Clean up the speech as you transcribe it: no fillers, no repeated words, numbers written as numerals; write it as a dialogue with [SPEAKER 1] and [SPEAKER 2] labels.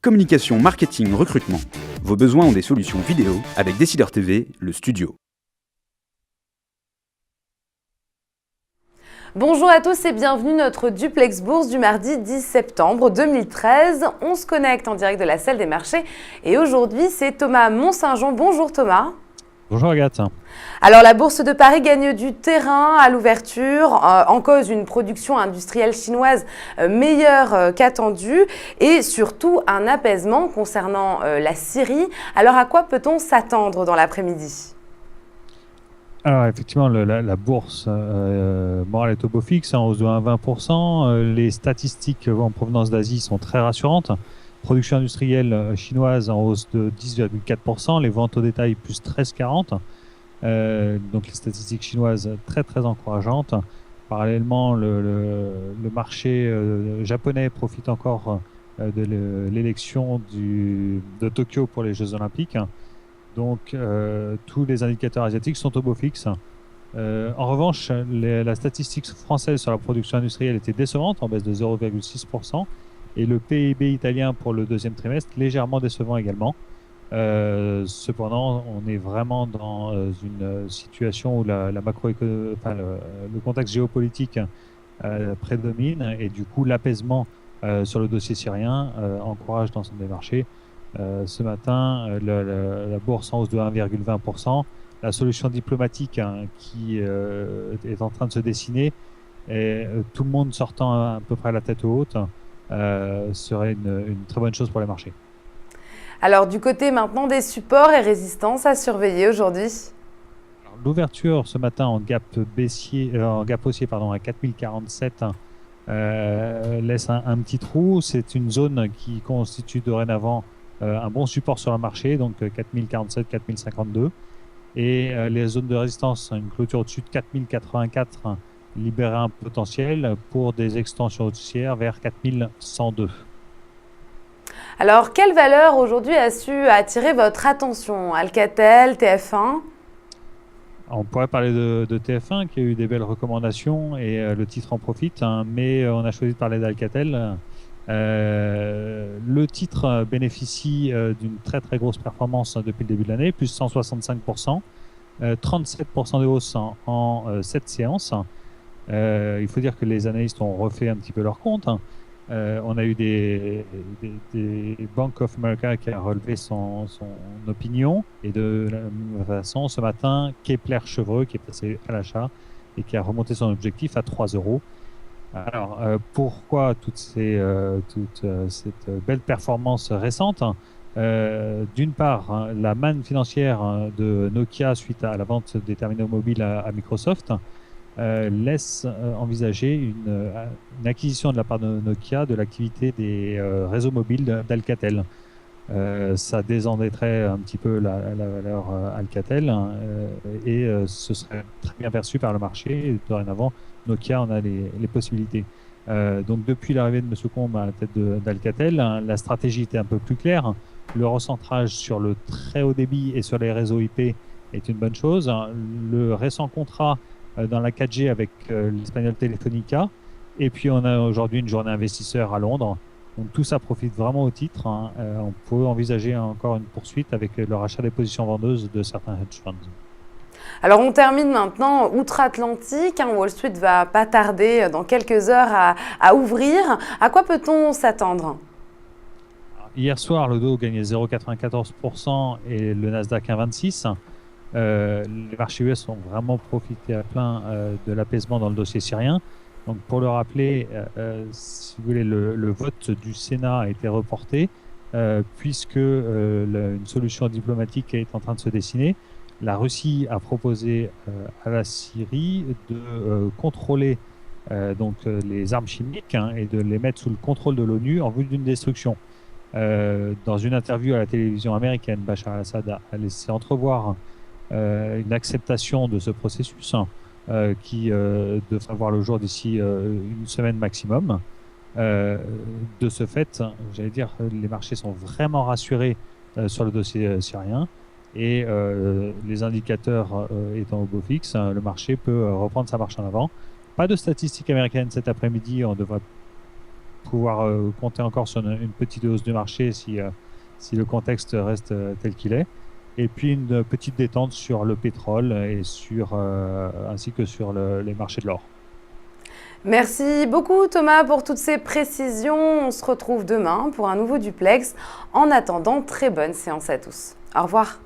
[SPEAKER 1] Communication, marketing, recrutement. Vos besoins ont des solutions vidéo avec Décideur TV, le studio.
[SPEAKER 2] Bonjour à tous et bienvenue notre Duplex Bourse du mardi 10 septembre 2013. On se connecte en direct de la salle des marchés et aujourd'hui c'est Thomas Mont-Saint-Jean. Bonjour Thomas.
[SPEAKER 3] Bonjour Agathe.
[SPEAKER 2] Alors la bourse de Paris gagne du terrain à l'ouverture, en cause une production industrielle chinoise meilleure qu'attendue et surtout un apaisement concernant la Syrie. Alors à quoi peut-on s'attendre dans l'après-midi ?
[SPEAKER 3] Alors effectivement, la bourse morale est au beau fixe, en hausse de 1,20%. Les statistiques en provenance d'Asie sont très rassurantes. Production industrielle chinoise en hausse de 10,4%, les ventes au détail plus 13,40%. Donc les statistiques chinoises très très encourageantes. Parallèlement, le marché japonais profite encore de l'élection de Tokyo pour les Jeux Olympiques. Donc tous les indicateurs asiatiques sont au beau fixe. En revanche, la statistique française sur la production industrielle était décevante, en baisse de 0,6%. Et le PIB italien pour le deuxième trimestre, légèrement décevant également. Cependant, on est vraiment dans une situation où le contexte géopolitique prédomine et du coup l'apaisement sur le dossier syrien encourage l'ensemble des marchés. Ce matin, la bourse en hausse de 1,20%. La solution diplomatique qui est en train de se dessiner et tout le monde sortant à peu près la tête haute serait une très bonne chose pour les marchés.
[SPEAKER 2] Alors du côté maintenant des supports et résistances à surveiller aujourd'hui.
[SPEAKER 3] L'ouverture ce matin en gap haussier à 4047 laisse un petit trou. C'est une zone qui constitue dorénavant un bon support sur le marché, donc 4047, 4052. Et les zones de résistance, une clôture au-dessus de 4084 libérer un potentiel pour des extensions haussières vers 4102.
[SPEAKER 2] Alors, quelle valeur aujourd'hui a su attirer votre attention ? Alcatel, TF1 ?
[SPEAKER 3] On pourrait parler de TF1 qui a eu des belles recommandations et le titre en profite, mais on a choisi de parler d'Alcatel. Le titre bénéficie d'une très très grosse performance depuis le début de l'année, plus 165%, 37% de hausse en 7 séances. Il faut dire que les analystes ont refait un petit peu leur compte. On a eu des Bank of America qui a relevé son opinion et de la même façon ce matin Kepler-Chevreux qui est passé à l'achat et qui a remonté son objectif à 3 euros. Alors pourquoi toute cette belle performance récente? D'une part, la manne financière de Nokia suite à la vente des terminaux mobiles à Microsoft laisse envisager une acquisition de la part de Nokia de l'activité des réseaux mobiles d'Alcatel. Ça désendetterait un petit peu la valeur Alcatel et ce serait très bien perçu par le marché. Et dorénavant, Nokia en a les possibilités. Donc depuis l'arrivée de M. Combe à la tête d'Alcatel, la stratégie était un peu plus claire. Le recentrage sur le très haut débit et sur les réseaux IP est une bonne chose. Le récent contrat dans la 4G avec l'espagnol Telefónica. Et puis on a aujourd'hui une journée investisseur à Londres. Donc tout ça profite vraiment au titre. On peut envisager encore une poursuite avec le rachat des positions vendeuses de certains hedge funds.
[SPEAKER 2] Alors on termine maintenant outre-Atlantique. Wall Street va pas tarder dans quelques heures à ouvrir. À quoi peut-on s'attendre ?
[SPEAKER 3] Hier soir, le Dow gagnait 0,94% et le Nasdaq 1,26%. Les marchés US ont vraiment profité à plein de l'apaisement dans le dossier syrien. Donc pour le rappeler, si vous voulez, le vote du Sénat a été reporté puisque une solution diplomatique est en train de se dessiner. La Russie a proposé à la Syrie de contrôler les armes chimiques et de les mettre sous le contrôle de l'ONU en vue d'une destruction. Dans une interview à la télévision américaine, Bachar al-Assad a laissé entrevoir une acceptation de ce processus qui devrait voir le jour d'ici une semaine maximum. De ce fait, j'allais dire, les marchés sont vraiment rassurés sur le dossier syrien et les indicateurs étant au beau fixe, le marché peut reprendre sa marche en avant. Pas de statistiques américaines cet après-midi, on devrait pouvoir compter encore sur une petite hausse du marché si le contexte reste tel qu'il est. Et puis une petite détente sur le pétrole et ainsi que sur les marchés de l'or.
[SPEAKER 2] Merci beaucoup Thomas pour toutes ces précisions. On se retrouve demain pour un nouveau duplex. En attendant, très bonne séance à tous. Au revoir.